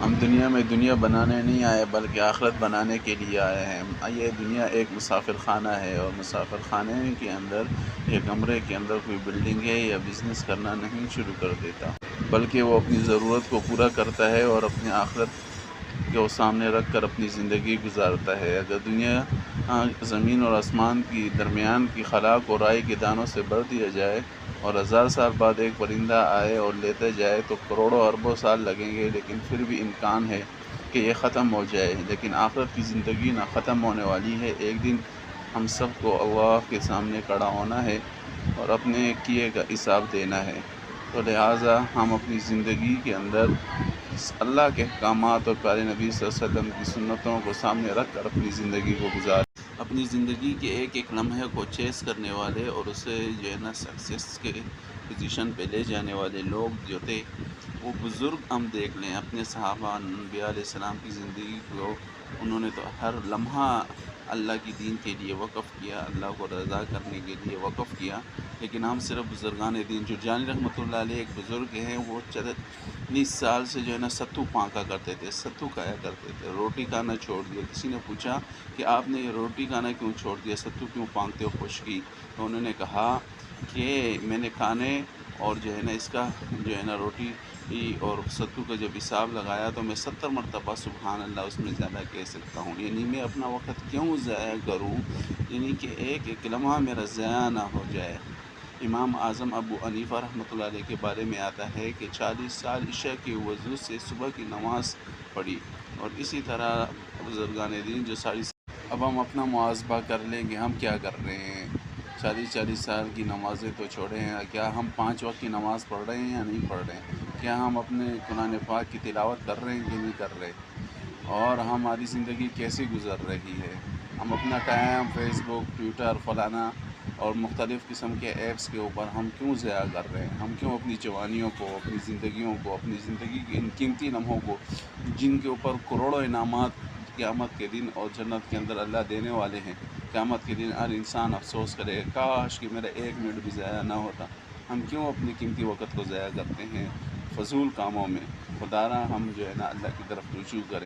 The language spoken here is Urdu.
ہم دنیا میں دنیا بنانے نہیں آئے بلکہ آخرت بنانے کے لیے آئے ہیں۔ یہ دنیا ایک مسافر خانہ ہے، اور مسافر خانے کے اندر یا کمرے کے اندر کوئی بلڈنگ ہے یا بزنس کرنا نہیں شروع کر دیتا، بلکہ وہ اپنی ضرورت کو پورا کرتا ہے اور اپنی آخرت کو سامنے رکھ کر اپنی زندگی گزارتا ہے۔ اگر دنیا زمین اور آسمان کی درمیان کی خلا کو رائی کے دانوں سے بھر دیا جائے اور 1000 سال بعد ایک پرندہ آئے اور لیتا جائے تو کروڑوں اربوں سال لگیں گے، لیکن پھر بھی امکان ہے کہ یہ ختم ہو جائے۔ لیکن آخرت کی زندگی نہ ختم ہونے والی ہے۔ ایک دن ہم سب کو اللہ کے سامنے کھڑا ہونا ہے اور اپنے کیے کا حساب دینا ہے، تو لہٰذا ہم اپنی زندگی کے اندر اللہ کے احکامات اور پیارے نبی صلی اللہ علیہ وسلم کی سنتوں کو سامنے رکھ کر اپنی زندگی کو گزاریں۔ اپنی زندگی کے ایک ایک لمحے کو چیز کرنے والے اور اسے جو ہے نا سکسیس کے پوزیشن پہ لے جانے والے لوگ جو تھے، وہ بزرگ ہم دیکھ لیں اپنے صحابہ انبیاء علیہ السلام کی زندگی کو، انہوں نے تو ہر لمحہ اللہ کی دین کے لیے وقف کیا، اللہ کو رضا کرنے کے لیے وقف کیا۔ لیکن ہم صرف بزرگان دین، جو جانی رحمۃ اللہ علیہ ایک بزرگ ہیں، وہ 19 سال سے جو ہے نا ستو پانکا کرتے تھے، ستو کھایا کرتے تھے، روٹی کھانا چھوڑ دیا۔ کسی نے پوچھا کہ آپ نے یہ روٹی کھانا کیوں چھوڑ دیا، ستو کیوں پانکتے ہو خشکی؟ تو انہوں نے کہا کہ میں نے کھانے اور جو ہے نا اس کا جو ہے نا روٹی اور ستو کا جب حساب لگایا تو میں 70 مرتبہ سبحان اللہ اس میں زیادہ کہہ سکتا ہوں، یعنی میں اپنا وقت کیوں ضائع کروں، یعنی کہ ایک ایک لمحہ میرا ضائع نہ ہو جائے۔ امام اعظم ابو حنیفہ رحمۃ اللہ علیہ کے بارے میں آتا ہے کہ 40 سال عشاء کے وضو سے صبح کی نماز پڑھی، اور اسی طرح بزرگان دین جو 40 اب ہم اپنا محاسبہ کر لیں گے ہم کیا کر رہے ہیں۔ 40 سال کی نمازیں تو چھوڑے ہیں، کیا ہم 5 وقت کی نماز پڑھ رہے ہیں یا نہیں پڑھ رہے ہیں؟ کیا ہم اپنے قرآن پاک کی تلاوت کر رہے ہیں کہ نہیں کر رہے؟ اور ہماری زندگی کیسے گزر رہی ہے؟ ہم اپنا ٹائم فیس بک، ٹویٹر، فلانا اور مختلف قسم کے ایپس کے اوپر ہم کیوں ضائع کر رہے ہیں؟ ہم کیوں اپنی جوانیوں کو، اپنی زندگیوں کو، اپنی زندگی کے ان قیمتی لمحوں کو، جن کے اوپر کروڑوں انعامات قیامت کے دن اور جنت کے اندر اللہ دینے والے ہیں، قیامت کے دن ہر انسان افسوس کرے کاش کہ میرا 1 منٹ بھی ضائع نہ ہوتا، ہم کیوں اپنی قیمتی وقت کو ضائع کرتے ہیں فضول کاموں میں؟ خدا را ہم جو ہے نا اللہ کی طرف رجوع کریں۔